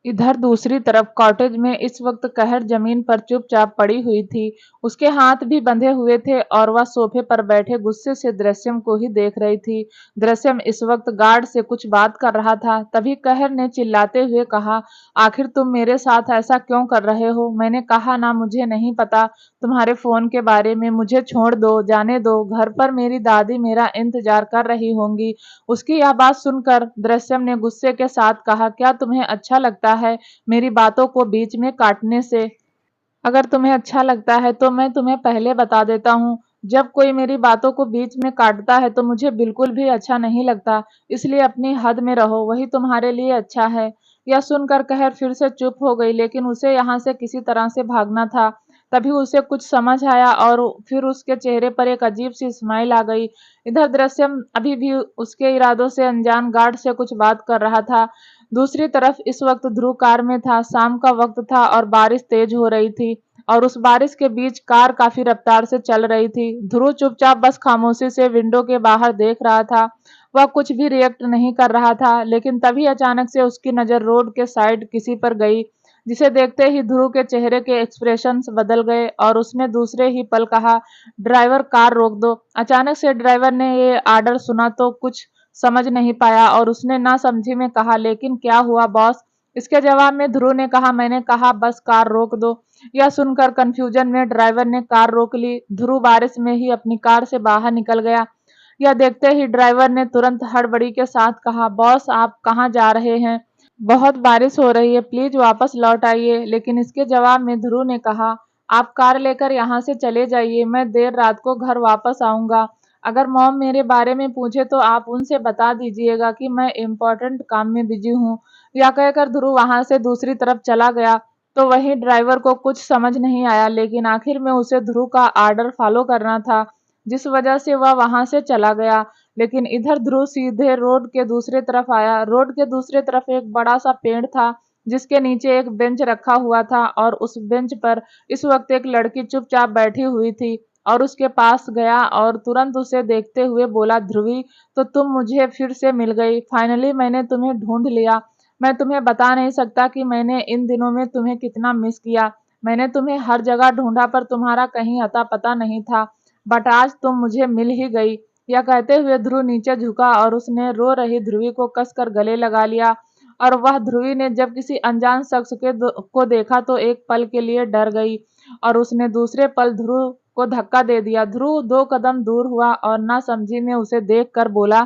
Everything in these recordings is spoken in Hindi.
इधर दूसरी तरफ कॉटेज में इस वक्त कहर जमीन पर चुपचाप पड़ी हुई थी। उसके हाथ भी बंधे हुए थे और वह सोफे पर बैठे गुस्से से दृश्यम को ही देख रही थी। दृश्यम इस वक्त गार्ड से कुछ बात कर रहा था। तभी कहर ने चिल्लाते हुए कहा, आखिर तुम मेरे साथ ऐसा क्यों कर रहे हो? मैंने कहा ना, मुझे नहीं पता तुम्हारे फोन के बारे में। मुझे छोड़ दो, जाने दो। घर पर मेरी दादी मेरा इंतजार कर रही होंगी। उसकी यह बात सुनकर दृश्यम ने गुस्से के साथ कहा, क्या तुम्हें अच्छा लगता है मेरी बातों को बीच में काटने से? अगर तुम्हें अच्छा लगता है तो मैं तुम्हें पहले बता देता हूँ, जब कोई मेरी बातों को बीच में काटता है तो मुझे बिल्कुल भी अच्छा नहीं लगता। इसलिए अपनी हद में रहो, वही तुम्हारे लिए अच्छा है। यह सुनकर कहर फिर से चुप हो गई, लेकिन उसे यहाँ से किसी तरह से भागना था। तभी उसे कुछ समझ आया और फिर उसके चेहरे पर एक अजीब सी स्माइल आ गई। इधर दृश्यम अभी भी उसके इरादों से अनजान गार्ड से कुछ बात कर रहा था। दूसरी तरफ इस वक्त ध्रुव कार में था। शाम का वक्त था और बारिश तेज हो रही थी और उस बारिश के बीच कार काफी रफ्तार से चल रही थी। ध्रुव चुपचाप बस खामोशी से विंडो के बाहर देख रहा था। वह कुछ भी रिएक्ट नहीं कर रहा था, लेकिन तभी अचानक से उसकी नजर रोड के साइड किसी पर गई, जिसे देखते ही ध्रुव के चेहरे के एक्सप्रेशंस बदल गए और उसने दूसरे ही पल कहा, ड्राइवर कार रोक दो। अचानक से ड्राइवर ने ये आर्डर सुना तो कुछ समझ नहीं पाया और उसने ना समझी में कहा, लेकिन क्या हुआ बॉस? इसके जवाब में ध्रुव ने कहा, मैंने कहा बस कार रोक दो। यह सुनकर कंफ्यूजन में ड्राइवर ने कार रोक ली। ध्रुव बारिश में ही अपनी कार से बाहर निकल गया। यह देखते ही ड्राइवर ने तुरंत हड़बड़ी के साथ कहा, बॉस आप कहाँ जा रहे हैं? बहुत बारिश हो रही है, प्लीज वापस लौट आइए। लेकिन इसके जवाब में ध्रुव ने कहा, आप कार लेकर यहाँ से चले जाइए, मैं देर रात को घर वापस आऊंगा। अगर मॉम मेरे बारे में पूछे तो आप उनसे बता दीजिएगा कि मैं इम्पोर्टेंट काम में बिजी हूँ। यह कहकर ध्रुव वहां से दूसरी तरफ चला गया। तो वहीं ड्राइवर को कुछ समझ नहीं आया, लेकिन आखिर में उसे ध्रुव का आर्डर फॉलो करना था, जिस वजह से वह वहां से चला गया। लेकिन इधर ध्रुव सीधे रोड के दूसरे तरफ आया। रोड के दूसरे तरफ एक बड़ा सा पेड़ था, जिसके नीचे एक बेंच रखा हुआ था और उस बेंच पर इस वक्त एक लड़की चुपचाप बैठी हुई थी और उसके पास गया और तुरंत उसे देखते हुए बोला, ध्रुवी, तो तुम मुझे फिर से मिल गई। फाइनली मैंने तुम्हें ढूंढ लिया। मैं तुम्हें बता नहीं सकता कि मैंने इन दिनों में तुम्हें कितना मिस किया। मैंने तुम्हें हर जगह ढूंढा पर तुम्हारा कहीं अता पता नहीं था, बट आज तुम मुझे मिल ही गई। यह कहते हुए ध्रुव नीचे झुका और उसने रो रही ध्रुवी को कसकर गले लगा लिया। और वह ध्रुवी ने जब किसी अनजान शख्स को देखा तो एक पल के लिए डर गई और उसने दूसरे पल ध्रुव को धक्का दे दिया। ध्रुव 2 कदम दूर हुआ और ना समझी में उसे देख कर बोला,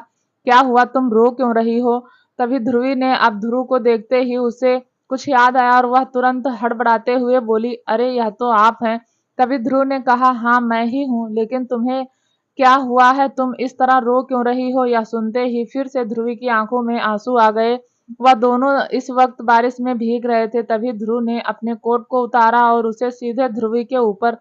क्या हुआ, तुम रो क्यों रही हो? तभी ध्रुवी ने अब ध्रुव को देखते ही उसे कुछ याद आया और वह तुरंत हड़बड़ाते हुए बोली, अरे यह तो आप हैं। तभी ध्रुव ने कहा, हाँ मैं ही हूँ, लेकिन तुम्हें क्या हुआ है? तुम इस तरह रो क्यों रही हो? यह सुनते ही फिर से ध्रुवी की आंखों में आंसू आ गए। वह दोनों इस वक्त बारिश में भीग रहे थे। तभी ध्रुव ने अपने कोट को उतारा और उसे सीधे ध्रुवी के ऊपर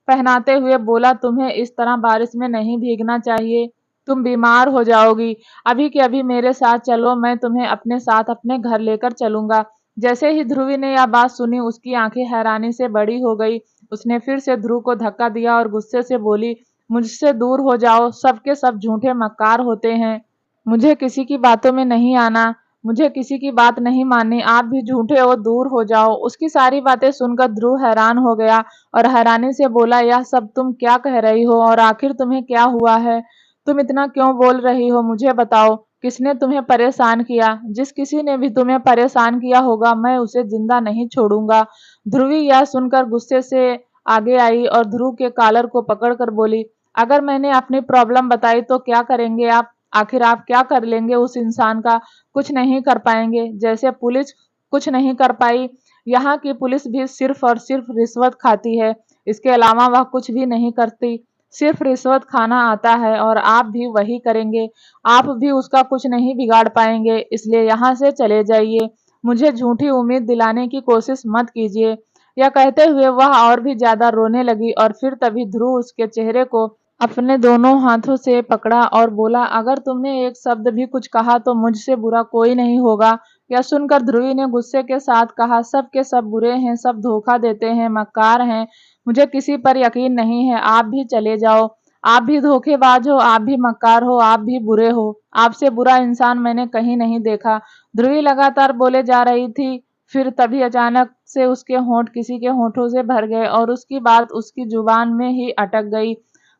पहनाते हुए बोला, तुम्हें इस तरह बारिश में नहीं भीगना चाहिए, तुम बीमार हो जाओगी। अभी के अभी मेरे साथ चलो, मैं तुम्हें अपने साथ अपने घर लेकर चलूंगा। जैसे ही ध्रुवी ने यह बात सुनी, उसकी आंखें हैरानी से बड़ी हो गई। उसने फिर से ध्रुव को धक्का दिया और गुस्से से बोली, मुझसे दूर हो जाओ, सबके सब झूठे मक्कार होते हैं। मुझे किसी की बातों में नहीं आना, मुझे किसी की बात नहीं माननी, आप भी झूठे हो, दूर हो जाओ। उसकी सारी बातें सुनकर ध्रुव हैरान हो गया और हैरानी से बोला, यह सब तुम क्या कह रही हो और आखिर तुम्हें क्या हुआ है? तुम इतना क्यों बोल रही हो? मुझे बताओ, किसने तुम्हें परेशान किया? जिस किसी ने भी तुम्हें परेशान किया होगा, मैं उसे जिंदा नहीं छोड़ूंगा। ध्रुवी यह सुनकर गुस्से से आगे आई और ध्रुव के कॉलर को पकड़कर बोली, अगर मैंने अपनी प्रॉब्लम बताई तो क्या करेंगे आप? आखिर आप क्या कर लेंगे उस इंसान का? कुछ नहीं कर पाएंगे। जैसे पुलिस कुछ नहीं कर पाई, यहाँ की पुलिस भी सिर्फ और सिर्फ रिश्वत खाती है। इसके अलावा वह कुछ भी नहीं करती। सिर्फ रिश्वत खाना आता है और आप भी वही करेंगे। आप भी उसका कुछ नहीं बिगाड़ पाएंगे, इसलिए यहाँ से चले जाइए। मुझे झूठी उम्मीद दिलाने की कोशिश मत कीजिए। यह कहते हुए वह और भी ज्यादा रोने लगी और फिर तभी ध्रुव उसके चेहरे को अपने दोनों हाथों से पकड़ा और बोला, अगर तुमने एक शब्द भी कुछ कहा तो मुझसे बुरा कोई नहीं होगा। यह सुनकर ध्रुवी ने गुस्से के साथ कहा, सब के सब बुरे हैं, सब धोखा देते हैं, मक्कार हैं, मुझे किसी पर यकीन नहीं है। आप भी चले जाओ। आप भी धोखेबाज हो, आप भी मक्कार हो, आप भी बुरे हो। आपसे बुरा इंसान मैंने कहीं नहीं देखा। ध्रुवी लगातार बोले जा रही थी। फिर तभी अचानक से उसके होंठ किसी के होठों से भर गए और उसकी बात उसकी जुबान में ही अटक गई।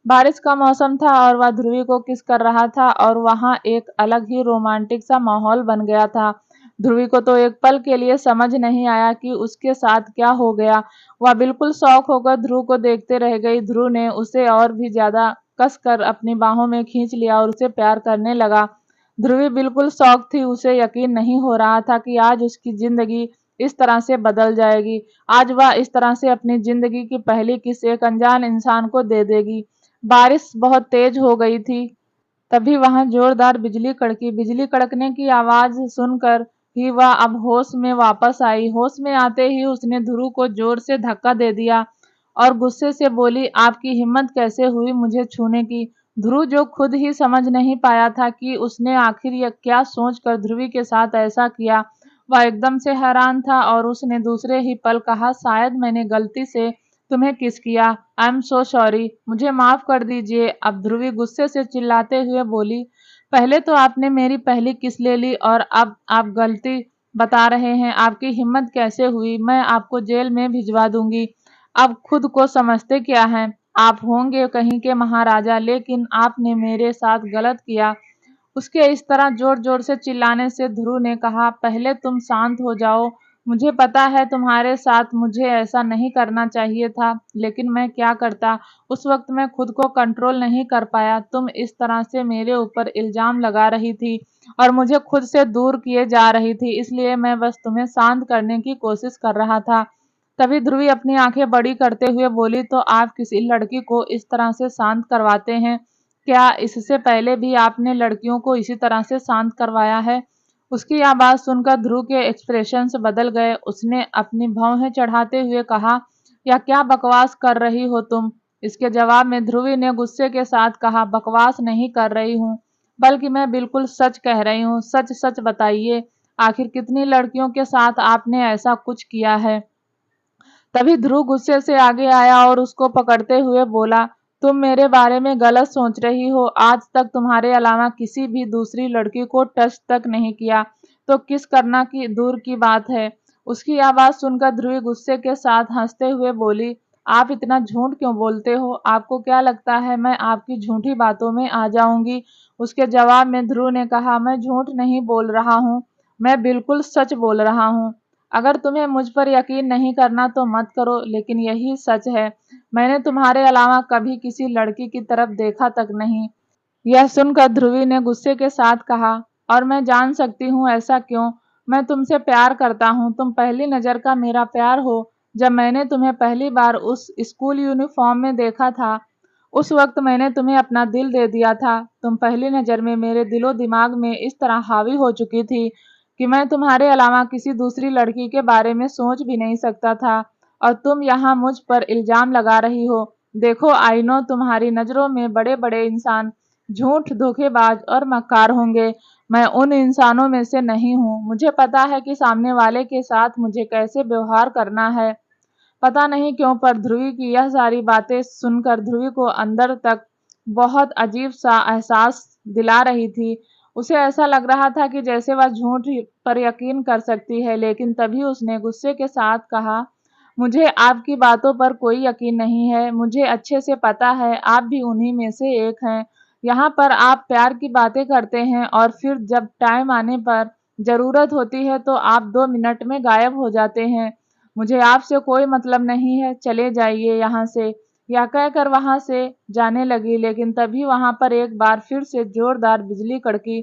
बारिश का मौसम था और वह ध्रुवी को किस कर रहा था और वहां एक अलग ही रोमांटिक सा माहौल बन गया था। ध्रुवी को तो एक पल के लिए समझ नहीं आया कि उसके साथ क्या हो गया। वह बिल्कुल शौक होकर ध्रुव को देखते रह गई। ध्रुव ने उसे और भी ज्यादा कस कर अपनी बाहों में खींच लिया और उसे प्यार करने लगा। ध्रुवी बिल्कुल शौक थी, उसे यकीन नहीं हो रहा था कि आज उसकी जिंदगी इस तरह से बदल जाएगी। आज वह इस तरह से अपनी जिंदगी की पहली किस एक अनजान इंसान को दे देगी। बारिश बहुत तेज हो गई थी। तभी वहां जोरदार बिजली कड़की। बिजली कड़कने की आवाज सुनकर ही वह अब होश में वापस आई। होश में आते ही उसने ध्रुव को जोर से धक्का दे दिया और गुस्से से बोली, आपकी हिम्मत कैसे हुई मुझे छूने की? ध्रुव, जो खुद ही समझ नहीं पाया था कि उसने आखिर यह क्या सोचकर ध्रुवी के साथ ऐसा किया, वह एकदम से हैरान था और उसने दूसरे ही पल कहा, शायद मैंने गलती से तुम्हें किस किया। आई एम सो सॉरी, मुझे माफ कर दीजिए। अब ध्रुवी गुस्से से चिल्लाते हुए बोली, पहले तो आपने मेरी पहली किस ले ली और अब आप गलती बता रहे हैं। आपकी हिम्मत कैसे हुई? मैं आपको जेल में भिजवा दूंगी। अब खुद को समझते क्या हैं? आप होंगे कहीं के महाराजा, लेकिन आपने मेरे साथ गलत किया। उसके इस तरह जोर-जोर से चिल्लाने से ध्रुव ने कहा, पहले तुम शांत हो जाओ। मुझे पता है तुम्हारे साथ मुझे ऐसा नहीं करना चाहिए था, लेकिन मैं क्या करता? उस वक्त मैं खुद को कंट्रोल नहीं कर पाया। तुम इस तरह से मेरे ऊपर इल्जाम लगा रही थी और मुझे खुद से दूर किए जा रही थी, इसलिए मैं बस तुम्हें शांत करने की कोशिश कर रहा था। तभी ध्रुवी अपनी आंखें बड़ी करते हुए बोली, तो आप किसी लड़की को इस तरह से शांत करवाते हैं? क्या इससे पहले भी आपने लड़कियों को इसी तरह से शांत करवाया है? उसकी यह बात सुनकर ध्रुव के एक्सप्रेशंस बदल गए। उसने अपनी भौहें चढ़ाते हुए कहा, या क्या बकवास कर रही हो तुम? इसके जवाब में ध्रुवी ने गुस्से के साथ कहा, बकवास नहीं कर रही हूँ, बल्कि मैं बिल्कुल सच कह रही हूँ। सच सच बताइए, आखिर कितनी लड़कियों के साथ आपने ऐसा कुछ किया है? तभी ध्रुव गुस्से से आगे आया और उसको पकड़ते हुए बोला, तुम मेरे बारे में गलत सोच रही हो। आज तक तुम्हारे अलावा किसी भी दूसरी लड़की को टच तक नहीं किया, तो किस करना की दूर की बात है। उसकी आवाज सुनकर ध्रुवी गुस्से के साथ हंसते हुए बोली, आप इतना झूठ क्यों बोलते हो? आपको क्या लगता है मैं आपकी झूठी बातों में आ जाऊंगी? उसके जवाब में ध्रुव ने कहा, मैं झूठ नहीं बोल रहा हूँ, मैं बिल्कुल सच बोल रहा हूँ। अगर तुम्हें मुझ पर यकीन नहीं करना तो मत करो, लेकिन यही सच है। मैंने तुम्हारे अलावा कभी किसी लड़की की तरफ देखा तक नहीं। यह सुनकर ध्रुवी ने गुस्से के साथ कहा, और मैं जान सकती हूँ ऐसा क्यों? मैं तुमसे प्यार करता हूँ। तुम पहली नजर का मेरा प्यार हो। जब मैंने तुम्हें पहली बार उस स्कूल यूनिफॉर्म में देखा था, उस वक्त मैंने तुम्हें अपना दिल दे दिया था। तुम पहली नजर में मेरे दिलो दिमाग में इस तरह हावी हो चुकी थी कि मैं तुम्हारे अलावा किसी दूसरी लड़की के बारे में सोच भी नहीं सकता था। और तुम यहाँ मुझ पर इल्जाम लगा रही हो। देखो, आई नो तुम्हारी नजरों में बड़े बड़े इंसान झूठ, धोखेबाज और मक्कार होंगे। मैं उन इंसानों में से नहीं हूँ। मुझे पता है कि सामने वाले के साथ मुझे कैसे व्यवहार करना है। पता नहीं क्यों, पर ध्रुवी की यह सारी बातें सुनकर ध्रुवी को अंदर तक बहुत अजीब सा एहसास दिला रही थी। उसे ऐसा लग रहा था कि जैसे वह झूठ पर यकीन कर सकती है। लेकिन तभी उसने गुस्से के साथ कहा, मुझे आपकी बातों पर कोई यकीन नहीं है। मुझे अच्छे से पता है आप भी उन्हीं में से एक हैं। यहाँ पर आप प्यार की बातें करते हैं और फिर जब टाइम आने पर जरूरत होती है तो आप 2 मिनट में गायब हो जाते हैं। मुझे आपसे कोई मतलब नहीं है, चले जाइए यहाँ से। या कहकर वहां से जाने लगी, लेकिन तभी वहां पर एक बार फिर से जोरदार बिजली कड़की।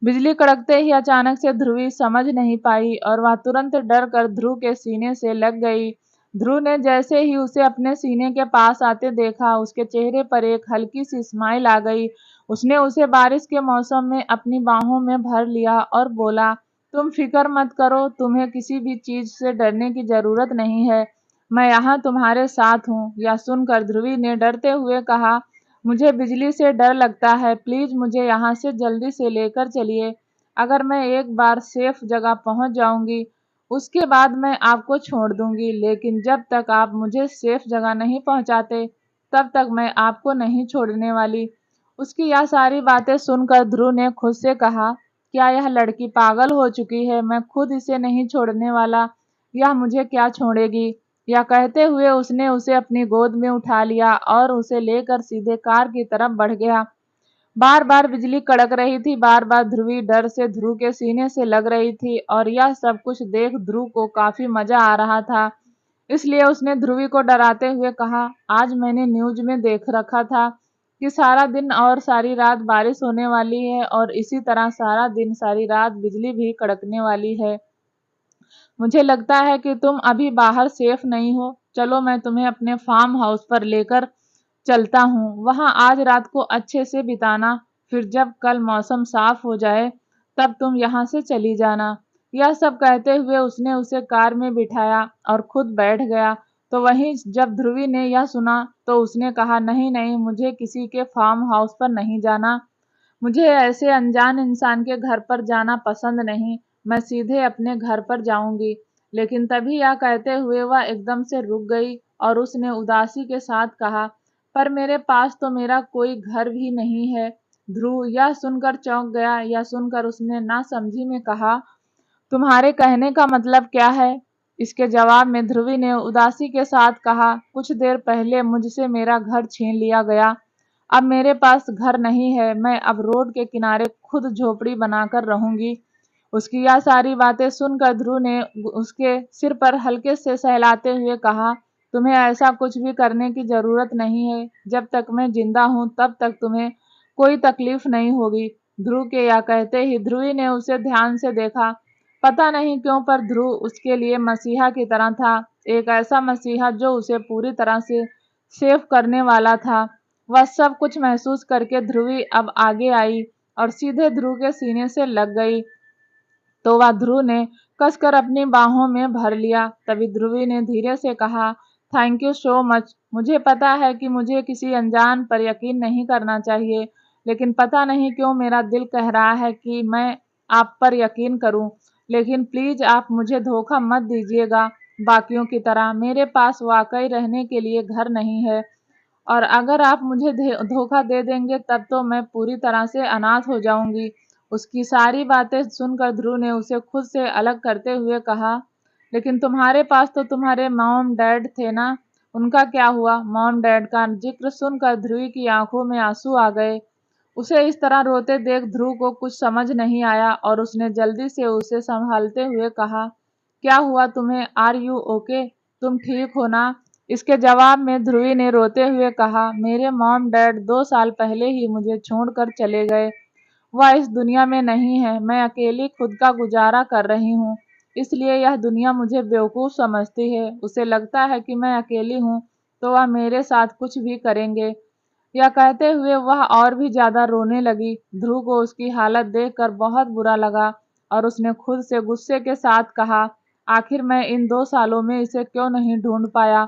बिजली कड़कते ही अचानक से ध्रुवी समझ नहीं पाई और वह तुरंत डर कर ध्रुव के सीने से लग गई। ध्रुव ने जैसे ही उसे अपने सीने के पास आते देखा, उसके चेहरे पर एक हल्की सी स्माइल आ गई। उसने उसे बारिश के मौसम में अपनी बाहों में भर लिया और बोला, तुम फिक्र मत करो, तुम्हें किसी भी चीज से डरने की जरूरत नहीं है। मैं यहाँ तुम्हारे साथ हूँ। यह सुनकर ध्रुवी ने डरते हुए कहा, मुझे बिजली से डर लगता है, प्लीज मुझे यहाँ से जल्दी से लेकर चलिए। अगर मैं एक बार सेफ जगह पहुँच जाऊंगी, उसके बाद मैं आपको छोड़ दूंगी, लेकिन जब तक आप मुझे सेफ जगह नहीं पहुँचाते, तब तक मैं आपको नहीं छोड़ने वाली। उसकी यह सारी बातें सुनकर ध्रुव ने खुद से कहा, क्या यह लड़की पागल हो चुकी है? मैं खुद इसे नहीं छोड़ने वाला। यह मुझे क्या छोड़ेगी। यह कहते हुए उसने उसे अपनी गोद में उठा लिया और उसे लेकर सीधे कार की तरफ बढ़ गया। बार बार बिजली कड़क रही थी, बार बार ध्रुवी डर से ध्रुव के सीने से लग रही थी और यह सब कुछ देख ध्रुव को काफी मजा आ रहा था। इसलिए उसने ध्रुवी को डराते हुए कहा, आज मैंने न्यूज में देख रखा था कि सारा दिन और सारी रात बारिश होने वाली है और इसी तरह सारा दिन सारी रात बिजली भी कड़कने वाली है। मुझे लगता है कि तुम अभी बाहर सेफ नहीं हो। चलो मैं तुम्हें अपने फार्म हाउस पर लेकर चलता हूँ, वहां आज रात को अच्छे से बिताना, फिर जब कल मौसम साफ हो जाए तब तुम यहाँ से चली जाना। यह सब कहते हुए उसने उसे कार में बिठाया और खुद बैठ गया। तो वहीं जब ध्रुवी ने यह सुना तो उसने कहा, नहीं नहीं, मुझे किसी के फार्म हाउस पर नहीं जाना। मुझे ऐसे अनजान इंसान के घर पर जाना पसंद नहीं। मैं सीधे अपने घर पर जाऊंगी। लेकिन तभी यह कहते हुए वह एकदम से रुक गई और उसने उदासी के साथ कहा, पर मेरे पास तो मेरा कोई घर भी नहीं है। ध्रुव यह सुनकर चौंक गया। यह सुनकर उसने नासमझी में कहा, तुम्हारे कहने का मतलब क्या है? इसके जवाब में ध्रुवी ने उदासी के साथ कहा, कुछ देर पहले मुझसे मेरा घर छीन लिया गया। अब मेरे पास घर नहीं है। मैं अब रोड के किनारे खुद झोपड़ी बनाकर रहूंगी। उसकी यह सारी बातें सुनकर ध्रुव ने उसके सिर पर हल्के से सहलाते हुए कहा, तुम्हें ऐसा कुछ भी करने की जरूरत नहीं है। जब तक मैं जिंदा हूं तब तक तुम्हें कोई तकलीफ नहीं होगी। ध्रुव के यह कहते ही ध्रुवी ने उसे ध्यान से देखा। पता नहीं क्यों पर ध्रुव उसके लिए मसीहा की तरह था, एक ऐसा मसीहा जो उसे पूरी तरह से सेव करने वाला था। वह सब कुछ महसूस करके ध्रुवी अब आगे आई और सीधे ध्रुव के सीने से लग गई। तो वह ध्रुव ने कसकर अपनी बाहों में भर लिया। तभी ध्रुवी ने धीरे से कहा, थैंक यू सो मच। मुझे पता है कि मुझे किसी अनजान पर यकीन नहीं करना चाहिए, लेकिन पता नहीं क्यों मेरा दिल कह रहा है कि मैं आप पर यकीन करूं। लेकिन प्लीज आप मुझे धोखा मत दीजिएगा। बाकियों की तरह मेरे पास वाकई रहने के लिए घर नहीं है और अगर आप मुझे धोखा दे देंगे तब तो मैं पूरी तरह से अनाथ हो जाऊंगी। उसकी सारी बातें सुनकर ध्रुव ने उसे खुद से अलग करते हुए कहा, लेकिन तुम्हारे पास तो तुम्हारे मॉम डैड थे ना, उनका क्या हुआ? मॉम डैड का जिक्र सुनकर ध्रुव की आंखों में आंसू आ गए। उसे इस तरह रोते देख ध्रुव को कुछ समझ नहीं आया और उसने जल्दी से उसे संभालते हुए कहा, क्या हुआ तुम्हें? Are you okay? तुम ठीक हो ना? इसके जवाब में ध्रुवी ने रोते हुए कहा, मेरे मॉम डैड 2 साल पहले ही मुझे छोड़कर चले गए। वह इस दुनिया में नहीं है। मैं अकेली खुद का गुजारा कर रही हूँ, इसलिए यह दुनिया मुझे बेवकूफ़ समझती है। उसे लगता है कि मैं अकेली हूँ तो वह मेरे साथ कुछ भी करेंगे। यह कहते हुए वह और भी ज्यादा रोने लगी। ध्रुव को उसकी हालत देखकर बहुत बुरा लगा और उसने खुद से गुस्से के साथ कहा, आखिर मैं इन 2 सालों में इसे क्यों नहीं ढूंढ पाया?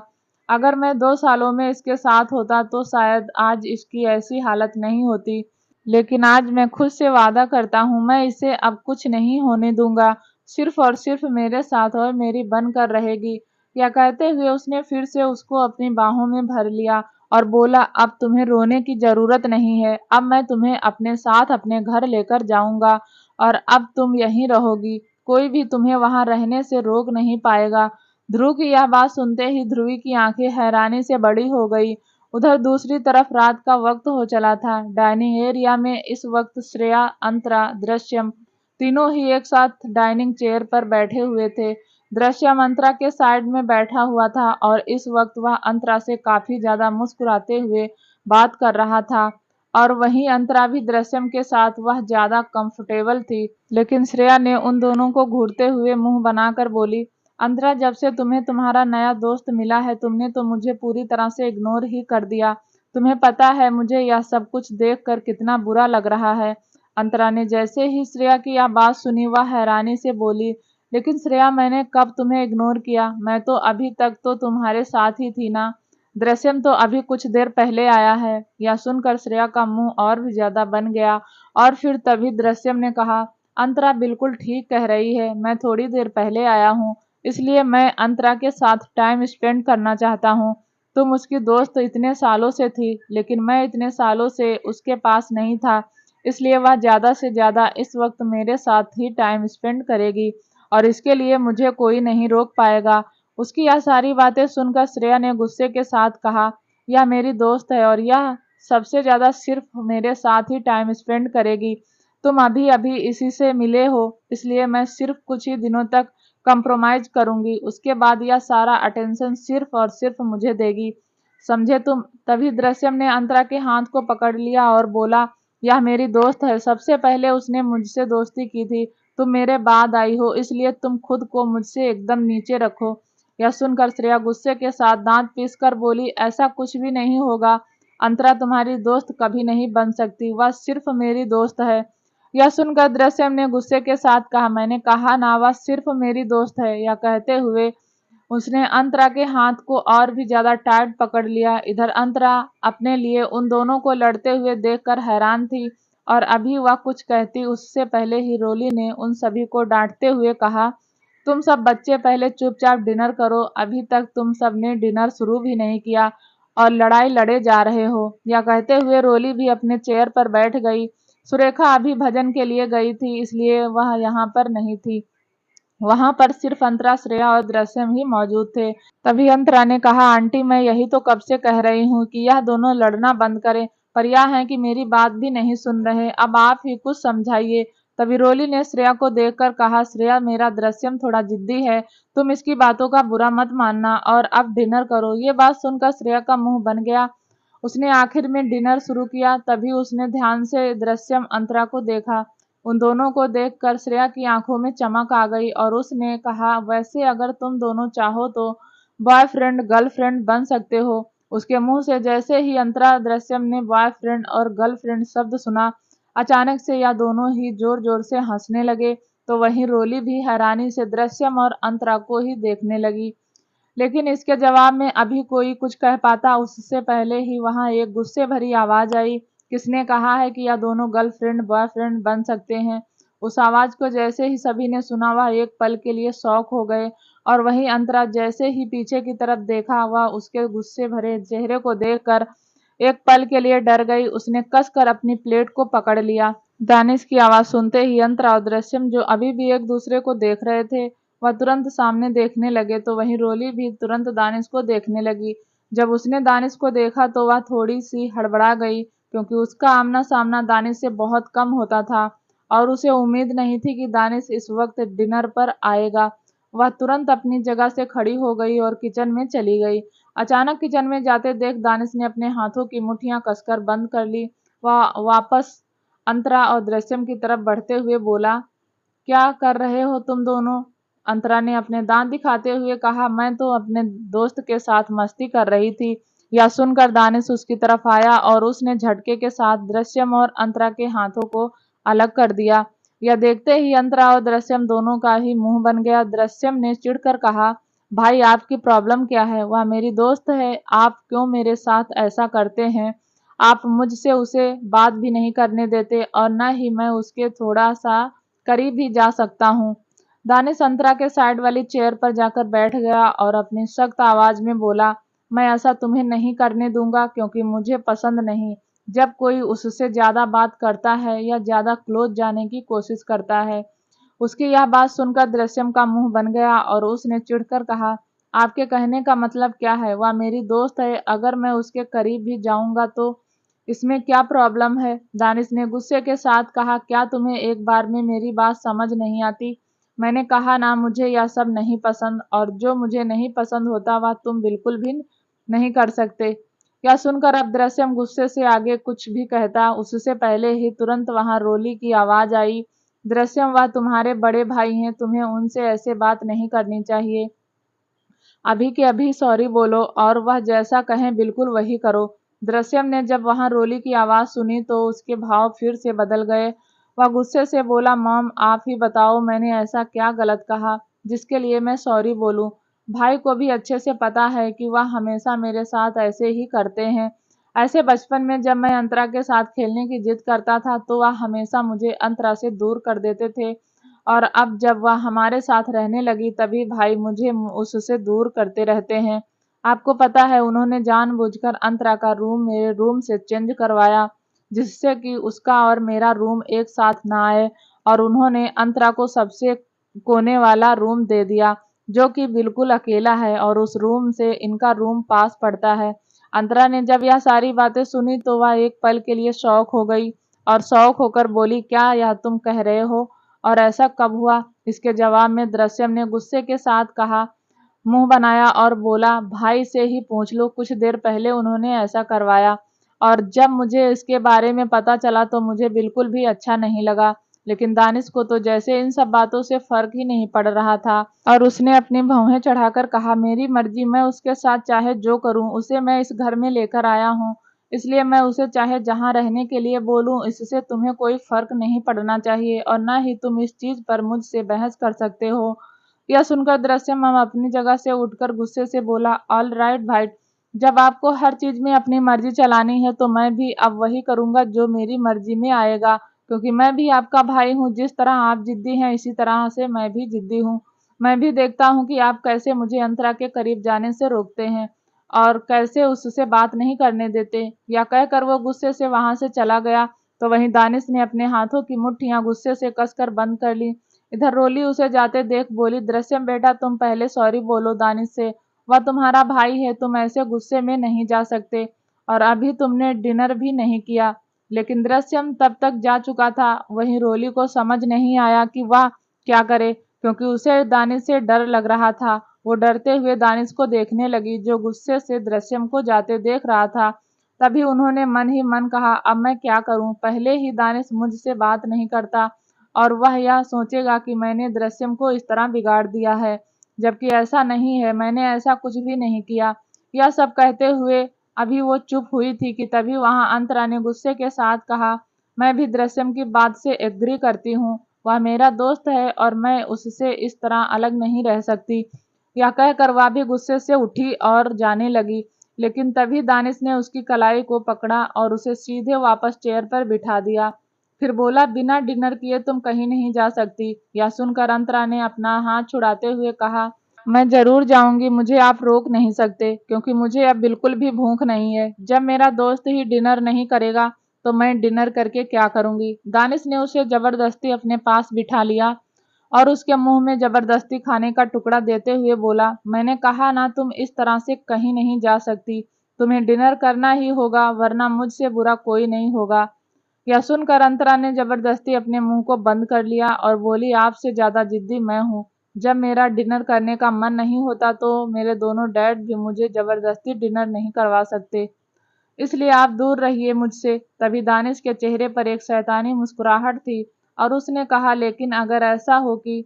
अगर मैं 2 सालों में इसके साथ होता तो शायद आज इसकी ऐसी हालत नहीं होती। लेकिन आज मैं खुद से वादा करता हूँ, मैं इसे अब कुछ नहीं होने दूंगा। सिर्फ और सिर्फ मेरे साथ और मेरी बनकर रहेगी। यह कहते हुए उसने फिर से उसको अपनी बाहों में भर लिया और बोला, अब तुम्हें रोने की जरूरत नहीं है। अब मैं तुम्हें अपने साथ अपने घर लेकर जाऊंगा और अब तुम यहीं रहोगी। कोई भी तुम्हें वहां रहने से रोक नहीं पाएगा। ध्रुव की यह बात सुनते ही ध्रुवी की आंखें हैरानी से बड़ी हो गई। उधर दूसरी तरफ रात का वक्त हो चला था। डाइनिंग एरिया में इस वक्त श्रेया, अंतरा, दृश्यम तीनों ही एक साथ डाइनिंग चेयर पर बैठे हुए थे। दृश्यम अंतरा के साइड में बैठा हुआ था और इस वक्त वह अंतरा से काफी ज्यादा मुस्कुराते हुए बात कर रहा था और वहीं अंतरा भी दृश्यम के साथ वह ज्यादा कंफर्टेबल थी। लेकिन श्रेया ने उन दोनों को घूरते हुए मुंह बनाकर बोली, अंतरा, जब से तुम्हें तुम्हारा नया दोस्त मिला है तुमने तो मुझे पूरी तरह से इग्नोर ही कर दिया। तुम्हें पता है मुझे यह सब कुछ देखकर कितना बुरा लग रहा है। अंतरा ने जैसे ही श्रेया की यह बात सुनी वह हैरानी से बोली, लेकिन श्रेया, मैंने कब तुम्हें इग्नोर किया? मैं तो अभी तक तो तुम्हारे साथ ही थी ना। दृश्यम तो अभी कुछ देर पहले आया है। यह सुनकर श्रेया का मुंह और भी ज्यादा बन गया और फिर तभी दृश्यम ने कहा, अंतरा बिल्कुल ठीक कह रही है, मैं थोड़ी देर पहले आया हूँ, इसलिए मैं अंतरा के साथ टाइम स्पेंड करना चाहता हूँ। तुम उसकी दोस्त इतने सालों से थी, लेकिन मैं इतने सालों से उसके पास नहीं था, इसलिए वह ज्यादा से ज्यादा इस वक्त मेरे साथ ही टाइम स्पेंड करेगी और इसके लिए मुझे कोई नहीं रोक पाएगा। उसकी यह सारी बातें सुनकर श्रेया ने गुस्से के साथ कहा, यह मेरी दोस्त है और यह सबसे ज्यादा सिर्फ मेरे साथ ही टाइम स्पेंड करेगी। तुम अभी अभी इसी से मिले हो, इसलिए मैं सिर्फ कुछ ही दिनों तक कंप्रोमाइज करूंगी। उसके बाद यह सारा अटेंशन सिर्फ और सिर्फ मुझे देगी, समझे तुम। तभी दृश्यम ने अंतरा के हाथ को पकड़ लिया और बोला, यह मेरी दोस्त है, सबसे पहले उसने मुझसे दोस्ती की थी। तुम मेरे बाद आई हो, इसलिए तुम खुद को मुझसे एकदम नीचे रखो। यह सुनकर श्रेया गुस्से के साथ दांत पीसकर बोली, ऐसा कुछ भी नहीं होगा। अंतरा तुम्हारी दोस्त कभी नहीं बन सकती, वह सिर्फ मेरी दोस्त है। यह सुनकर दृश्यम ने गुस्से के साथ कहा, मैंने कहा ना, वह सिर्फ मेरी दोस्त है। यह कहते हुए उसने अंतरा के हाथ को और भी ज्यादा टाइट पकड़ लिया। इधर अंतरा अपने लिए उन दोनों को लड़ते हुए देखकर हैरान थी और अभी वह कुछ कहती उससे पहले ही रोली ने उन सभी को डांटते हुए कहा, तुम सब बच्चे पहले चुपचाप डिनर करो, अभी तक तुम सब ने डिनर शुरू भी नहीं किया और लड़ाई लड़े जा रहे हो। यह कहते हुए रोली भी अपने चेयर पर बैठ गई। सुरेखा अभी भजन के लिए गई थी, इसलिए वह यहाँ पर नहीं थी। वहां पर सिर्फ अंतरा, श्रेया और दृश्यम ही मौजूद थे। तभी अंतरा ने कहा, आंटी मैं यही तो कब से कह रही हूँ कि यह दोनों लड़ना बंद करें, पर यह है कि मेरी बात भी नहीं सुन रहे। अब आप ही कुछ समझाइए। तभी रोली ने श्रेया को देखकर कहा, श्रेया मेरा दृश्यम थोड़ा जिद्दी है, तुम इसकी बातों का बुरा मत मानना और अब डिनर करो। ये बात सुनकर श्रेया का मुंह बन गया। उसने आखिर में डिनर शुरू किया। तभी उसने ध्यान से दृश्यम अंतरा को देखा। उन दोनों को देखकर श्रेया की आंखों में चमक आ गई और उसने कहा, वैसे अगर तुम दोनों चाहो तो बॉयफ्रेंड गर्लफ्रेंड बन सकते हो। उसके मुंह से जैसे ही अंतरा दृश्यम ने बॉयफ्रेंड और गर्लफ्रेंड शब्द सुना, अचानक से या दोनों ही जोर जोर से हंसने लगे। तो वहीं रोली भी हैरानी से दृश्यम और अंतरा को ही देखने लगी, लेकिन इसके जवाब में अभी कोई कुछ कह पाता उससे पहले ही वहां एक गुस्से भरी आवाज आई, किसने कहा है कि यह दोनों गर्लफ्रेंड बॉयफ्रेंड बन सकते हैं। उस आवाज को जैसे ही सभी ने सुना वह एक पल के लिए शॉक हो गए और वहीं अंतरा जैसे ही पीछे की तरफ देखा वह उसके गुस्से भरे चेहरे को देखकर एक पल के लिए डर गई। उसने कसकर अपनी प्लेट को पकड़ लिया। दानिश की आवाज सुनते ही अंतरा और दृश्यम जो अभी भी एक दूसरे को देख रहे थे वह तुरंत सामने देखने लगे। तो वहीं रोली भी तुरंत दानिश को देखने लगी। जब उसने दानिश को देखा तो वह थोड़ी सी हड़बड़ा गई, क्योंकि उसका आमना सामना दानिश से बहुत कम होता था और उसे उम्मीद नहीं थी कि दानिश इस वक्त डिनर पर आएगा। वह तुरंत अपनी जगह से खड़ी हो गई और किचन में चली गई। अचानक किचन में जाते देख दानिश ने अपने हाथों की मुट्ठियां कसकर बंद कर ली। वह वापस अंतरा और दृश्यम की तरफ बढ़ते हुए बोला, क्या कर रहे हो तुम दोनों? अंतरा ने अपने दांत दिखाते हुए कहा, मैं तो अपने दोस्त के साथ मस्ती कर रही थी। यह सुनकर दानिश उसकी तरफ आया और उसने झटके के साथ दृश्यम और अंतरा के हाथों को अलग कर दिया। यह देखते ही अंतरा और दृश्यम दोनों का ही मुंह बन गया। दृश्यम ने चिढ़कर कहा, भाई आपकी प्रॉब्लम क्या है? वह मेरी दोस्त है, आप क्यों मेरे साथ ऐसा करते हैं? आप मुझसे उसे बात भी नहीं करने देते और न ही मैं उसके थोड़ा सा करीब भी जा सकता हूँ। दानिश अंतरा के साइड वाली चेयर पर जाकर बैठ गया और अपनी सख्त आवाज में बोला, मैं ऐसा तुम्हें नहीं करने दूंगा, क्योंकि मुझे पसंद नहीं जब कोई उससे ज्यादा बात करता है या ज्यादा क्लोज जाने की कोशिश करता है। उसकी यह बात सुनकर दृश्यम का मुंह बन गया और उसने चिढ़कर कहा, आपके कहने का मतलब क्या है? वह मेरी दोस्त है, अगर मैं उसके करीब भी जाऊंगा तो इसमें क्या प्रॉब्लम है? दानिश ने गुस्से के साथ कहा, क्या तुम्हें एक बार में मेरी बात समझ नहीं आती? मैंने कहा ना, मुझे यह सब नहीं पसंद और जो मुझे नहीं पसंद होता वह तुम बिल्कुल भी नहीं कर सकते। यह सुनकर अब दृश्यम गुस्से से आगे कुछ भी कहता उससे पहले ही तुरंत वहां रोली की आवाज आई, दृश्यम वह तुम्हारे बड़े भाई हैं, तुम्हें उनसे ऐसे बात नहीं करनी चाहिए। अभी के अभी सॉरी बोलो और वह जैसा कहें बिल्कुल वही करो। दृश्यम ने जब वहां रोली की आवाज सुनी तो उसके भाव फिर से बदल गए। वह गुस्से से बोला, मॉम आप ही बताओ मैंने ऐसा क्या गलत कहा जिसके लिए मैं सॉरी बोलूं? भाई को भी अच्छे से पता है कि वह हमेशा मेरे साथ ऐसे ही करते हैं। ऐसे बचपन में जब मैं अंतरा के साथ खेलने की जिद करता था तो वह हमेशा मुझे अंतरा से दूर कर देते थे, और अब जब वह हमारे साथ रहने लगी तभी भाई मुझे उससे दूर करते रहते हैं। आपको पता है उन्होंने जानबूझकर अंतरा का रूम मेरे रूम से चेंज करवाया, जिससे कि उसका और मेरा रूम एक साथ ना आए, और उन्होंने अंतरा को सबसे कोने वाला रूम दे दिया, जो कि बिल्कुल अकेला है और उस रूम से इनका रूम पास पड़ता है। अंतरा ने जब यह सारी बातें सुनी तो वह एक पल के लिए शॉक हो गई और शौक होकर बोली, क्या यह तुम कह रहे हो, और ऐसा कब हुआ? इसके जवाब में दृश्यम ने गुस्से के साथ कहा, मुंह बनाया और बोला, भाई से ही पूछ लो, कुछ देर पहले उन्होंने ऐसा करवाया और जब मुझे इसके बारे में पता चला तो मुझे बिल्कुल भी अच्छा नहीं लगा। लेकिन दानिश को तो जैसे इन सब बातों से फर्क ही नहीं पड़ रहा था और उसने अपनी भौहें चढ़ाकर कहा, मेरी मर्जी, मैं उसके साथ चाहे जो करूं, उसे मैं इस घर में लेकर आया हूं, इसलिए मैं उसे चाहे जहां रहने के लिए बोलूं, इससे तुम्हें कोई फर्क नहीं पड़ना चाहिए और न ही तुम इस चीज पर मुझसे बहस कर सकते हो। यह सुनकर दृश्यम अपनी जगह से उठकर गुस्से से बोला, ऑल राइट भाई, जब आपको हर चीज में अपनी मर्जी चलानी है तो मैं भी अब वही करूंगा जो मेरी मर्जी में आएगा, क्योंकि मैं भी आपका भाई हूँ। जिस तरह आप जिद्दी हैं इसी तरह से मैं भी जिद्दी हूँ। मैं भी देखता हूँ कि आप कैसे मुझे अंतरा के करीब जाने से रोकते हैं और कैसे उससे बात नहीं करने देते। या कहकर वो गुस्से से वहां से चला गया तो वहीं दानिश ने अपने हाथों की मुट्ठियां गुस्से से कसकर बंद कर ली। इधर रोली उसे जाते देख बोली, दृश्यम बेटा, तुम पहले सॉरी बोलो दानिश से, वह तुम्हारा भाई है, तुम ऐसे गुस्से में नहीं जा सकते और अभी तुमने डिनर भी नहीं किया। लेकिन दृश्यम तब तक जा चुका था। वहीं रोली को समझ नहीं आया कि वह क्या करे, क्योंकि उसे दानिश से डर लग रहा था। वो डरते हुए दानिश को देखने लगी, जो गुस्से से दृश्यम को जाते देख रहा था। तभी उन्होंने मन ही मन कहा, अब मैं क्या करूं, पहले ही दानिश मुझसे बात नहीं करता और वह यह सोचेगा कि मैंने दृश्यम को इस तरह बिगाड़ दिया है, जबकि ऐसा नहीं है, मैंने ऐसा कुछ भी नहीं किया। यह सब कहते हुए अभी वो चुप हुई थी कि तभी वहां अंतरा ने गुस्से के साथ कहा, मैं भी दृश्यम की बात से एग्री करती हूँ, वह मेरा दोस्त है और मैं उससे इस तरह अलग नहीं रह सकती। यह कहकर वह भी गुस्से से उठी और जाने लगी, लेकिन तभी दानिश ने उसकी कलाई को पकड़ा और उसे सीधे वापस चेयर पर बिठा दिया। फिर बोला, बिना डिनर किए तुम कहीं नहीं जा सकती। यह सुनकर अंतरा ने अपना हाथ छुड़ाते हुए कहा, मैं जरूर जाऊंगी, मुझे आप रोक नहीं सकते, क्योंकि मुझे अब बिल्कुल भी भूख नहीं है। जब मेरा दोस्त ही डिनर नहीं करेगा तो मैं डिनर करके क्या करूंगी। दानिश ने उसे जबरदस्ती अपने पास बिठा लिया और उसके मुंह में जबरदस्ती खाने का टुकड़ा देते हुए बोला, मैंने कहा ना, तुम इस तरह से कहीं नहीं जा सकती, तुम्हें डिनर करना ही होगा, वरना मुझसे बुरा कोई नहीं होगा। यह सुनकर अंतरा ने जबरदस्ती अपने मुंह को बंद कर लिया और बोली, आपसे ज्यादा जिद्दी मैं हूँ। जब मेरा डिनर करने का मन नहीं होता तो मेरे दोनों डैड भी मुझे जबरदस्ती डिनर नहीं करवा सकते, इसलिए आप दूर रहिए मुझसे। तभी दानिश के चेहरे पर एक शैतानी मुस्कुराहट थी और उसने कहा, लेकिन अगर ऐसा हो कि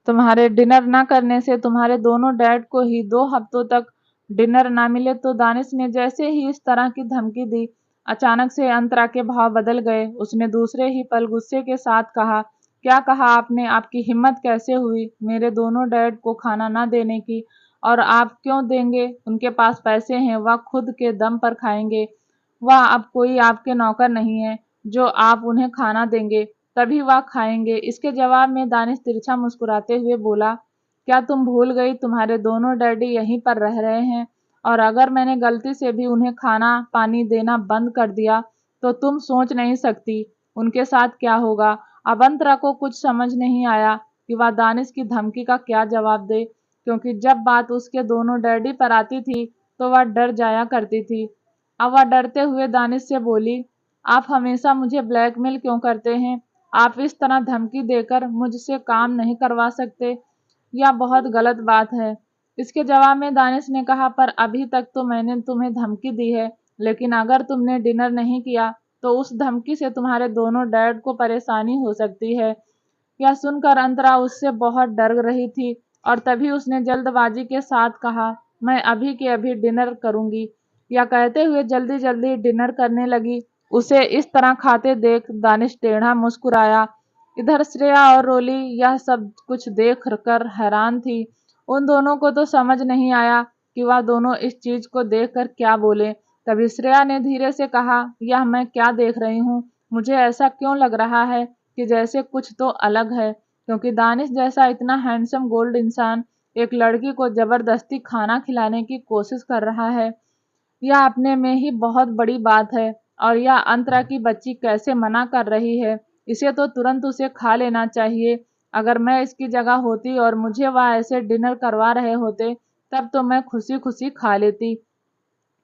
तुम्हारे डिनर ना करने से तुम्हारे दोनों डैड को ही 2 हफ्तों तक डिनर ना मिले तो। दानिश ने जैसे ही इस तरह की धमकी दी, अचानक से अंतरा के भाव बदल गए। उसने दूसरे ही पल गुस्से के साथ कहा, क्या कहा आपने, आपकी हिम्मत कैसे हुई मेरे दोनों डैड को खाना ना देने की, और आप क्यों देंगे, उनके पास पैसे हैं, वह खुद के दम पर खाएंगे, वह अब कोई आपके नौकर नहीं है जो आप उन्हें खाना देंगे तभी वह खाएंगे। इसके जवाब में दानिश तिरछा मुस्कुराते हुए बोला, क्या तुम भूल गई तुम्हारे दोनों डैडी यहीं पर रह रहे हैं, और अगर मैंने गलती से भी उन्हें खाना पानी देना बंद कर दिया तो तुम सोच नहीं सकती उनके साथ क्या होगा। अब अंतरा को कुछ समझ नहीं आया कि वह दानिश की धमकी का क्या जवाब दे, क्योंकि जब बात उसके दोनों डैडी पर आती थी तो वह डर जाया करती थी। अब वह डरते हुए दानिश से बोली, आप हमेशा मुझे ब्लैकमेल क्यों करते हैं, आप इस तरह धमकी देकर मुझसे काम नहीं करवा सकते, यह बहुत गलत बात है। इसके जवाब में दानिश ने कहा, पर अभी तक तो मैंने तुम्हें धमकी दी है, लेकिन अगर तुमने डिनर नहीं किया तो उस धमकी से तुम्हारे दोनों डैड को परेशानी हो सकती है। यह सुनकर अंतरा उससे बहुत डर रही थी और तभी उसने जल्दबाजी के साथ कहा, मैं अभी के अभी डिनर करूंगी। यह कहते हुए जल्दी जल्दी डिनर करने लगी। उसे इस तरह खाते देख दानिश टेढ़ा मुस्कुराया। इधर श्रेया और रोली यह सब कुछ देख कर हैरान थी। उन दोनों को तो समझ नहीं आया कि वह दोनों इस चीज को देखकर क्या बोले। तभी श्रेया ने धीरे से कहा, यह मैं क्या देख रही हूँ, मुझे ऐसा क्यों लग रहा है कि जैसे कुछ तो अलग है, क्योंकि दानिश जैसा इतना हैंडसम गोल्ड इंसान एक लड़की को जबरदस्ती खाना खिलाने की कोशिश कर रहा है, यह अपने में ही बहुत बड़ी बात है। और यह अंतरा की बच्ची कैसे मना कर रही है, इसे तो तुरंत उसे खा लेना चाहिए। अगर मैं इसकी जगह होती और मुझे वह ऐसे डिनर करवा रहे होते, तब तो मैं खुशी खुशी खा लेती।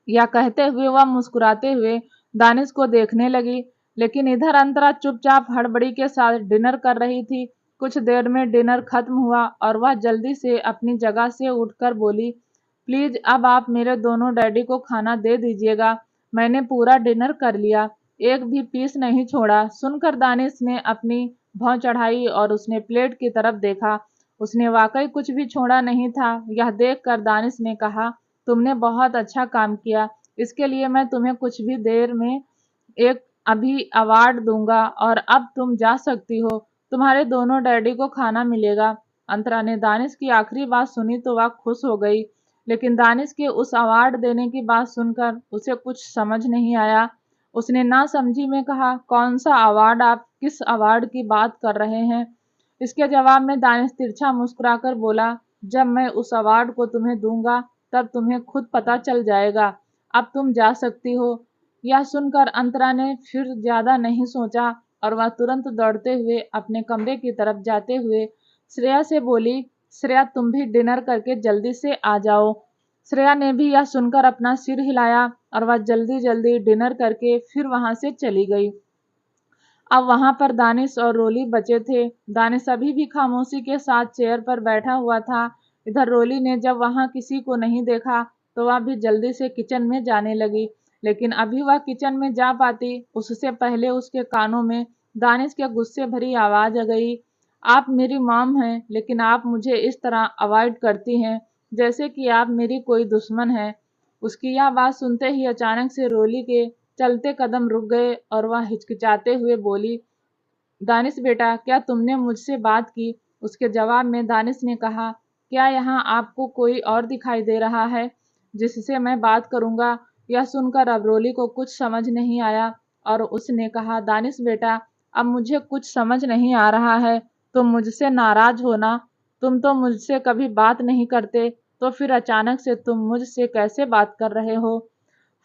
या कहते हुए वह मुस्कुराते हुए दानिश को देखने लगी, लेकिन इधर अंतरा चुपचाप हड़बड़ी के साथ डिनर कर रही थी। कुछ देर में डिनर खत्म हुआ और वह जल्दी से अपनी जगह से उठकर बोली, प्लीज अब आप मेरे दोनों डैडी को खाना दे दीजिएगा। मैंने पूरा डिनर कर लिया, एक भी पीस नहीं छोड़ा। सुनकर दानिश ने अपनी भौं चढ़ाई और उसने प्लेट की तरफ देखा। उसने वाकई कुछ भी छोड़ा नहीं था। यह देखकर दानिश ने कहा, तुमने बहुत अच्छा काम किया, इसके लिए मैं तुम्हें कुछ भी देर में एक अभी अवार्ड दूंगा और अब तुम जा सकती हो। तुम्हारे दोनों डैडी को खाना मिलेगा। अंतरा ने दानिश की आखिरी बात सुनी तो वह खुश हो गई, लेकिन दानिश के उस अवार्ड देने की बात सुनकर उसे कुछ समझ नहीं आया। उसने नासमझी में कहा, कौन सा अवार्ड? आप किस अवार्ड की बात कर रहे हैं? इसके जवाब में दानिश तिरछा मुस्कुराकर बोला, जब मैं उस अवार्ड को तुम्हें दूंगा तब तुम्हें खुद पता चल जाएगा। अब तुम जा सकती हो। यह सुनकर अंतरा ने फिर ज्यादा नहीं सोचा और वह तुरंत दौड़ते हुए अपने कमरे की तरफ जाते हुए श्रेया से बोली, श्रेया तुम भी डिनर करके जल्दी से आ जाओ। श्रेया ने भी यह सुनकर अपना सिर हिलाया और वह जल्दी जल्दी डिनर करके फिर वहां से चली गई। अब वहां पर दानिश और रोली बचे थे। दानिश अभी भी खामोशी के साथ चेयर पर बैठा हुआ था। इधर रोली ने जब वहां किसी को नहीं देखा तो वह भी जल्दी से किचन में जाने लगी, लेकिन अभी वह किचन में जा पाती उससे पहले उसके कानों में दानिश के गुस्से भरी आवाज आ गई, आप मेरी मॉम हैं, लेकिन आप मुझे इस तरह अवॉइड करती हैं जैसे कि आप मेरी कोई दुश्मन है। उसकी यह बात सुनते ही अचानक से रोली के चलते कदम रुक गए और वह हिचकिचाते हुए बोली, दानिश बेटा, क्या तुमने मुझसे बात की? उसके जवाब में दानिश ने कहा, क्या यहाँ आपको कोई और दिखाई दे रहा है जिससे मैं बात करूंगा? यह सुनकर अब रोली को कुछ समझ नहीं आया और उसने कहा, दानिश बेटा, अब मुझे कुछ समझ नहीं आ रहा है। तुम मुझसे नाराज हो ना? तुम तो मुझसे कभी बात नहीं करते, तो फिर अचानक से तुम मुझसे कैसे बात कर रहे हो?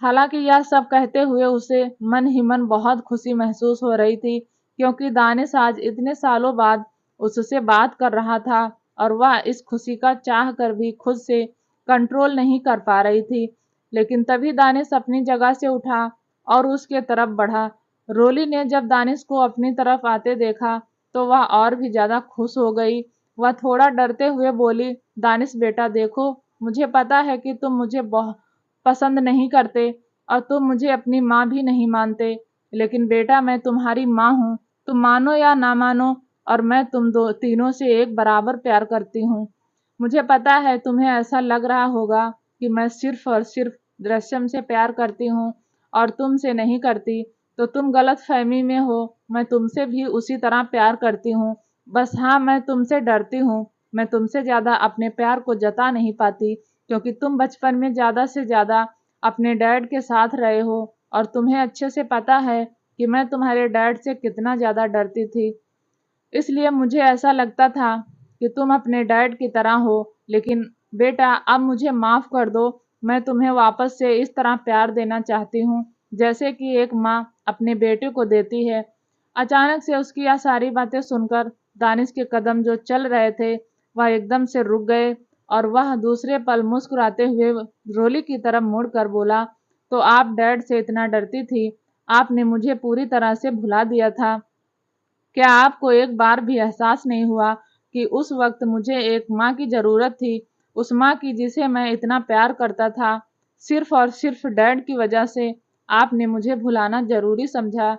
हालांकि यह सब कहते हुए उसे मन ही मन बहुत खुशी महसूस हो रही थी, क्योंकि दानिश आज इतने सालों बाद उससे बात कर रहा था और वह इस खुशी का चाह कर भी खुद से कंट्रोल नहीं कर पा रही थी। लेकिन तभी दानिश अपनी जगह से उठा और उसके तरफ बढ़ा। रोली ने जब दानिश को अपनी तरफ आते देखा तो वह और भी ज्यादा खुश हो गई। वह थोड़ा डरते हुए बोली, दानिश बेटा देखो, मुझे पता है कि तुम मुझे बहुत पसंद नहीं करते और तुम मुझे अपनी माँ भी नहीं मानते, लेकिन बेटा मैं तुम्हारी माँ हूँ। तुम मानो या ना मानो, और मैं तुम दो तीनों से एक बराबर प्यार करती हूँ। मुझे पता है तुम्हें ऐसा लग रहा होगा कि मैं सिर्फ और सिर्फ दृश्यम से प्यार करती हूँ और तुमसे नहीं करती, तो तुम गलत फहमी में हो। मैं तुमसे भी उसी तरह प्यार करती हूँ, बस हाँ मैं तुमसे डरती हूँ। मैं तुमसे ज्यादा अपने प्यार को जता नहीं पाती, क्योंकि तुम बचपन में ज्यादा से ज्यादा अपने डैड के साथ रहे हो और तुम्हें अच्छे से पता है कि मैं तुम्हारे डैड से कितना ज्यादा डरती थी। इसलिए मुझे ऐसा लगता था कि तुम अपने डैड की तरह हो। लेकिन बेटा अब मुझे माफ कर दो, मैं तुम्हें वापस से इस तरह प्यार देना चाहती हूँ जैसे कि एक माँ अपने बेटे को देती है। अचानक से उसकी यह सारी बातें सुनकर दानिश के कदम जो चल रहे थे वह एकदम से रुक गए और वह दूसरे पल मुस्कुराते हुए रोली की तरफ मुड़कर बोला, तो आप डैड से इतना डरती थी? आपने मुझे पूरी तरह से भुला दिया था। क्या आपको एक बार भी एहसास नहीं हुआ कि उस वक्त मुझे एक माँ की जरूरत थी, उस माँ की जिसे मैं इतना प्यार करता था? सिर्फ और सिर्फ डैड की वजह से आपने मुझे भुलाना जरूरी समझा।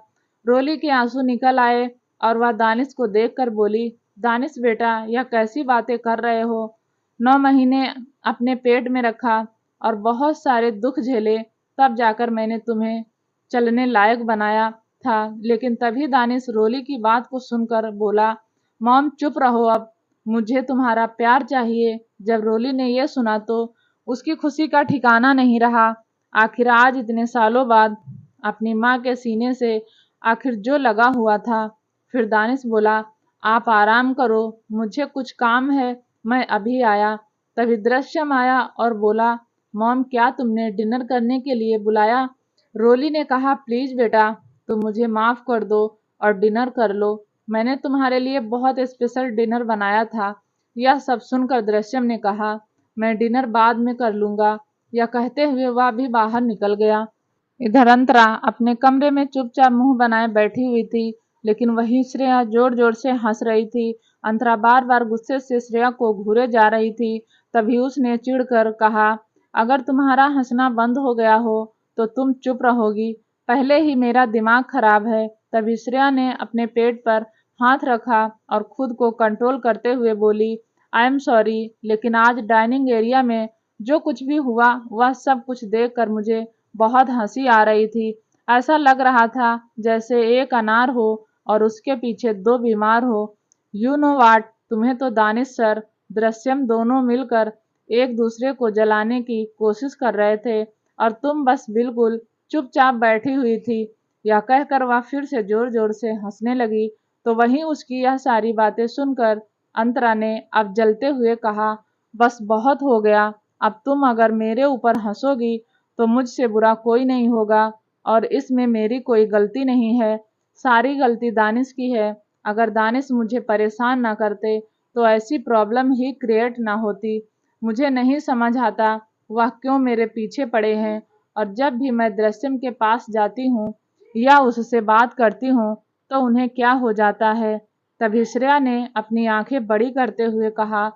रोली के आंसू निकल आए और वह दानिश को देखकर बोली, दानिश बेटा यह कैसी बातें कर रहे हो? 9 महीने अपने पेट में रखा और बहुत सारे दुख झेले, तब जाकर मैंने तुम्हें चलने लायक बनाया था। लेकिन तभी दानिश रोली की बात को सुनकर बोला, मॉम चुप रहो अब, मुझे तुम्हारा प्यार चाहिए। जब रोली ने यह सुना तो उसकी खुशी का ठिकाना नहीं रहा। आखिर आज इतने सालों बाद अपनी माँ के सीने से आखिर जो लगा हुआ था। फिर दानिश बोला, आप आराम करो, मुझे कुछ काम है, मैं अभी आया। तभी दृश्यम आया और बोला, मॉम क्या तुमने डिनर करने के लिए बुलाया? रोली ने कहा, प्लीज बेटा तुम मुझे माफ कर दो और डिनर कर लो। मैंने तुम्हारे लिए बहुत स्पेशल डिनर बनाया था। यह सब सुनकर दृश्यम ने कहा, मैं डिनर बाद में कर लूंगा। यह कहते हुए वह भी बाहर निकल गया। इधर अंतरा अपने कमरे में चुपचाप मुंह बनाए बैठी हुई थी, लेकिन वही श्रेया जोर जोर से हंस रही थी। अंतरा बार बार गुस्से से श्रेया को घूरे जा रही थी। तभी उसने चिढ़कर कहा, अगर तुम्हारा हंसना बंद हो गया हो तो तुम चुप रहोगी। पहले ही मेरा दिमाग खराब है। तभी श्रेया ने अपने पेट पर हाथ रखा और खुद को कंट्रोल करते हुए बोली, आई एम सॉरी, लेकिन आज डाइनिंग एरिया में जो कुछ भी हुआ वह सब कुछ देखकर मुझे बहुत हंसी आ रही थी। ऐसा लग रहा था जैसे एक अनार हो और उसके पीछे दो बीमार हो। यू नो वाट, तुम्हें तो दानिश सर, दृश्यम दोनों मिलकर एक दूसरे को जलाने की कोशिश कर रहे थे और तुम बस बिल्कुल चुपचाप बैठी हुई थी। यह कहकर वह फिर से जोर जोर से हंसने लगी। तो वहीं उसकी यह सारी बातें सुनकर अंतरा ने अब जलते हुए कहा, बस बहुत हो गया। अब तुम अगर मेरे ऊपर हंसोगी तो मुझसे बुरा कोई नहीं होगा और इसमें मेरी कोई गलती नहीं है। सारी गलती दानिश की है। अगर दानिश मुझे परेशान ना करते तो ऐसी प्रॉब्लम ही क्रिएट ना होती। मुझे नहीं समझ आता वह क्यों मेरे पीछे पड़े हैं, और जब भी मैं दृश्यम के पास जाती हूँ या उससे बात करती हूँ तो उन्हें क्या हो जाता है। तभी श्रेया ने अपनी आंखें बड़ी करते हुए कहा,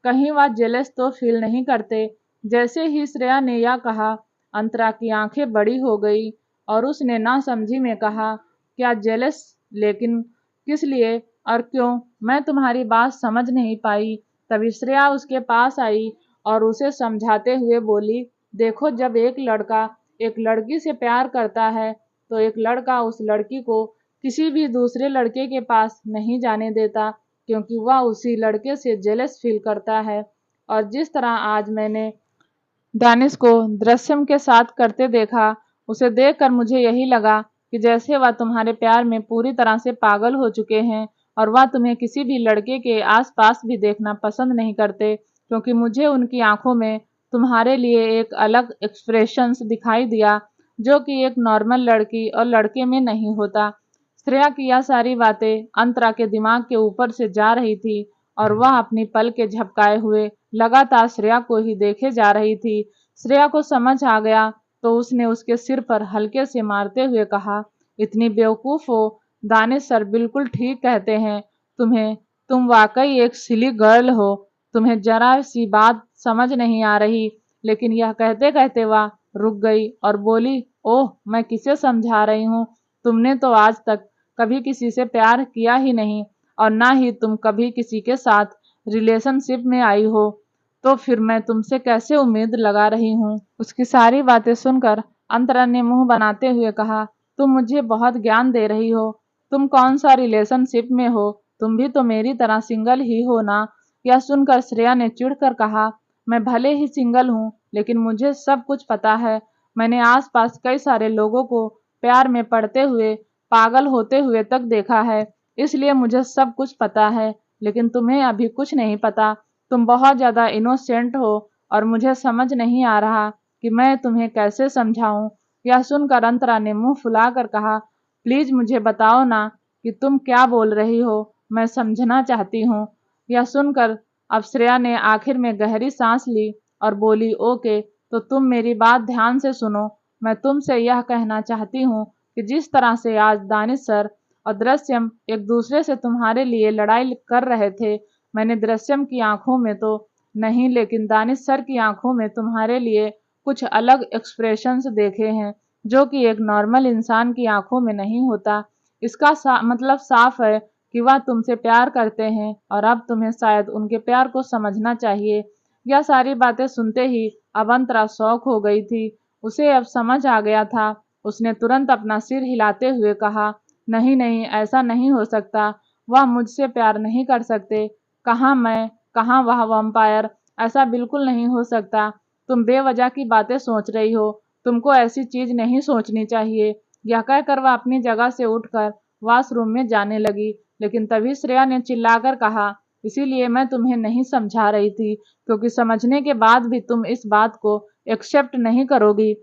कहीं वह जेलस तो फील नहीं करते। जैसे ही श्रेया ने यह कहा, अंतरा की आंखें बड़ी हो गई और उसने नासमझी में कहा, क्या जेलस, लेकिन किस लिए और क्यों? मैं तुम्हारी बात समझ नहीं पाई। तभी श्रेया उसके पास आई और उसे समझाते हुए बोली, देखो, जब एक लड़का एक लड़की से प्यार करता है तो एक लड़का उस लड़की को किसी भी दूसरे लड़के के पास नहीं जाने देता, क्योंकि वह उसी लड़के से जेलस फील करता है। और जिस तरह आज मैंने दानिश को दृश्यम के साथ करते देखा, उसे देखकर मुझे यही लगा कि जैसे वह तुम्हारे प्यार में पूरी तरह से पागल हो चुके हैं और वह तुम्हें किसी भी लड़के के आसपास भी देखना पसंद नहीं करते, क्योंकि मुझे उनकी आंखों में तुम्हारे लिए एक अलग एक्सप्रेशंस दिखाई दिया जो कि एक नॉर्मल लड़की और लड़के में नहीं होता। श्रेया की यह सारी बातें अंतरा के दिमाग के ऊपर से जा रही थी और वह अपनी पल के झपकाए हुए लगातार श्रेया को ही देखे जा रही थी। श्रेया को समझ आ गया तो उसने उसके सिर पर हल्के से मारते हुए कहा, इतनी बेवकूफ हो, दानिश सर बिल्कुल ठीक कहते हैं। तुम वाकई एक सिली गर्ल हो। तुम्हें जरा सी बात समझ नहीं आ रही। लेकिन यह कहते कहते वह रुक गई और बोली, ओह, मैं किसे समझा रही हूँ? तुमने तो आज तक कभी किसी से प्यार किया ही नहीं और ना ही तुम कभी किसी के साथ रिलेशनशिप में आई हो, तो फिर मैं तुमसे कैसे उम्मीद लगा रही हूँ? उसकी सारी बातें सुनकर अंतरा ने मुंह बनाते हुए कहा, तुम मुझे बहुत ज्ञान दे रही हो। तुम कौन सा रिलेशनशिप में हो? तुम भी तो मेरी तरह सिंगल ही हो ना? यह सुनकर श्रेया ने चिढ़कर कहा, मैं भले ही सिंगल हूँ, लेकिन मुझे सब कुछ पता है। मैंने आसपास कई सारे लोगों को प्यार में पड़ते हुए, पागल होते हुए तक देखा है, इसलिए मुझे सब कुछ पता है। लेकिन तुम्हें अभी कुछ नहीं पता। तुम बहुत ज्यादा इनोसेंट हो और मुझे समझ नहीं आ रहा कि मैं तुम्हें कैसे समझाऊं। यह सुनकर अंतरा ने मुंह फुलाकर कहा, प्लीज मुझे बताओ ना कि तुम क्या बोल रही हो, मैं समझना चाहती हूँ। यह सुनकर अब श्रेया ने आखिर में गहरी सांस ली और बोली, ओके, तो तुम मेरी बात ध्यान से सुनो। मैं तुमसे यह कहना चाहती हूँ कि जिस तरह से आज दानिश सर और दृश्यम एक दूसरे से तुम्हारे लिए लड़ाई कर रहे थे, मैंने दृश्यम की आंखों में तो नहीं, लेकिन दानिश सर की आंखों में तुम्हारे लिए कुछ अलग एक्सप्रेशंस देखे हैं जो कि एक नॉर्मल इंसान की आंखों में नहीं होता। इसका मतलब साफ है कि वह तुमसे प्यार करते हैं और अब तुम्हें शायद उनके प्यार को समझना चाहिए। यह सारी बातें सुनते ही अब अंतरा शॉक हो गई थी। उसे अब समझ आ गया था। उसने तुरंत अपना सिर हिलाते हुए कहा, नहीं नहीं, ऐसा नहीं हो सकता। वह मुझसे प्यार नहीं कर सकते। कहाँ मैं, कहाँ वह वम्पायर। ऐसा बिल्कुल नहीं हो सकता। तुम बेवजह की बातें सोच रही हो। तुमको ऐसी चीज नहीं सोचनी चाहिए। यह कहकर वह अपनी जगह से उठकर वॉशरूम में जाने लगी। लेकिन तभी श्रेया ने चिल्लाकर कहा, इसीलिए मैं तुम्हें नहीं समझा रही थी, क्योंकि समझने के बाद भी तुम इस बात को एक्सेप्ट नहीं करोगी।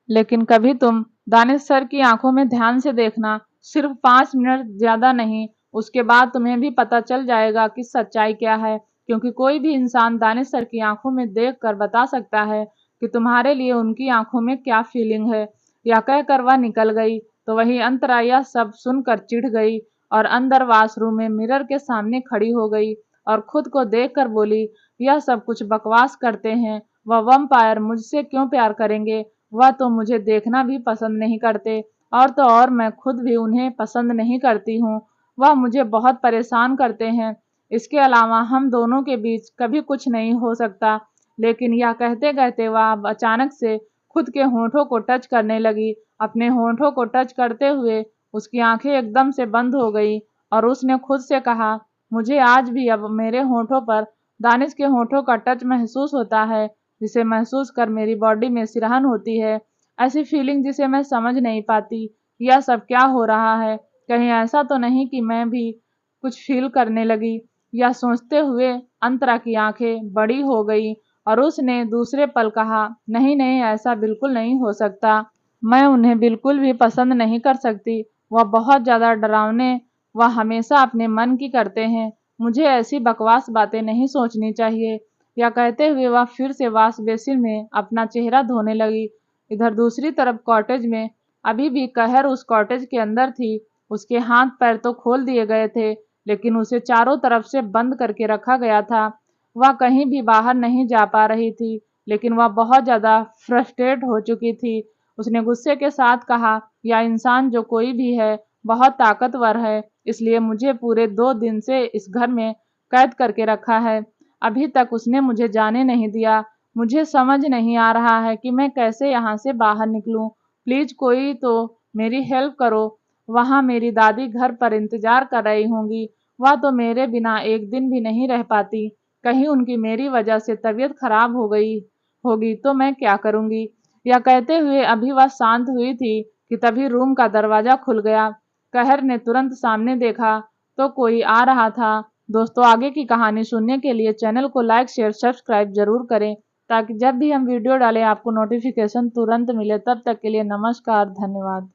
लेकिन कभी तुम दानिश सर की आंखों में ध्यान से देखना, सिर्फ 5 मिनट, ज्यादा नहीं। उसके बाद तुम्हें भी पता चल जाएगा कि सच्चाई क्या है, क्योंकि कोई भी इंसान दानिश सर की आंखों में देखकर बता सकता है कि तुम्हारे लिए उनकी आंखों में क्या फीलिंग है। यह कहकर वह निकल गई तो वही अंतरा यह सब सुनकर चिढ़ गई और अंदर वाशरूम में मिरर के सामने खड़ी हो गई और खुद को देखकर बोली, यह सब कुछ बकवास करते हैं। वह वम्पायर मुझसे क्यों प्यार करेंगे? वह तो मुझे देखना भी पसंद नहीं करते, और तो और मैं खुद भी उन्हें पसंद नहीं करती हूँ। वह मुझे बहुत परेशान करते हैं। इसके अलावा हम दोनों के बीच कभी कुछ नहीं हो सकता। लेकिन यह कहते कहते वह अब अचानक से खुद के होठों को टच करने लगी। अपने होठों को टच करते हुए उसकी आंखें एकदम से बंद हो गई और उसने खुद से कहा, मुझे आज भी अब मेरे होठों पर दानिश के होठों का टच महसूस होता है, जिसे महसूस कर मेरी बॉडी में सिरहन होती है। ऐसी फीलिंग जिसे मैं समझ नहीं पाती। यह सब क्या हो रहा है? कहीं ऐसा तो नहीं कि मैं भी कुछ फील करने लगी? यह सोचते हुए अंतरा की आंखें बड़ी हो गई और उसने दूसरे पल कहा, नहीं नहीं, ऐसा बिल्कुल नहीं हो सकता। मैं उन्हें बिल्कुल भी पसंद नहीं कर सकती। वह बहुत ज़्यादा डरावने, वह हमेशा अपने मन की करते हैं। मुझे ऐसी बकवास बातें नहीं सोचनी चाहिए। यह कहते हुए वह फिर से वॉश बेसिन में अपना चेहरा धोने लगी। इधर दूसरी तरफ कॉटेज में अभी भी कहर उस कॉटेज के अंदर थी। उसके हाथ पैर तो खोल दिए गए थे, लेकिन उसे चारों तरफ से बंद करके रखा गया था। वह कहीं भी बाहर नहीं जा पा रही थी, लेकिन वह बहुत ज़्यादा फ्रस्ट्रेट हो चुकी थी। उसने गुस्से के साथ कहा, यह इंसान जो कोई भी है बहुत ताकतवर है, इसलिए मुझे पूरे 2 दिन से इस घर में कैद करके रखा है। अभी तक उसने मुझे जाने नहीं दिया। मुझे समझ नहीं आ रहा है कि मैं कैसे यहाँ से बाहर निकलूँ। प्लीज़ कोई तो मेरी हेल्प करो। वहाँ मेरी दादी घर पर इंतज़ार कर रही होंगी। वह तो मेरे बिना एक दिन भी नहीं रह पाती। कहीं उनकी मेरी वजह से तबीयत खराब हो गई होगी तो मैं क्या करूँगी? यह कहते हुए अभी वह शांत हुई थी कि तभी रूम का दरवाज़ा खुल गया। कहर ने तुरंत सामने देखा तो कोई आ रहा था। दोस्तों, आगे की कहानी सुनने के लिए चैनल को लाइक, शेयर, सब्सक्राइब ज़रूर करें, ताकि जब भी हम वीडियो डालें आपको नोटिफिकेशन तुरंत मिले। तब तक के लिए नमस्कार, धन्यवाद।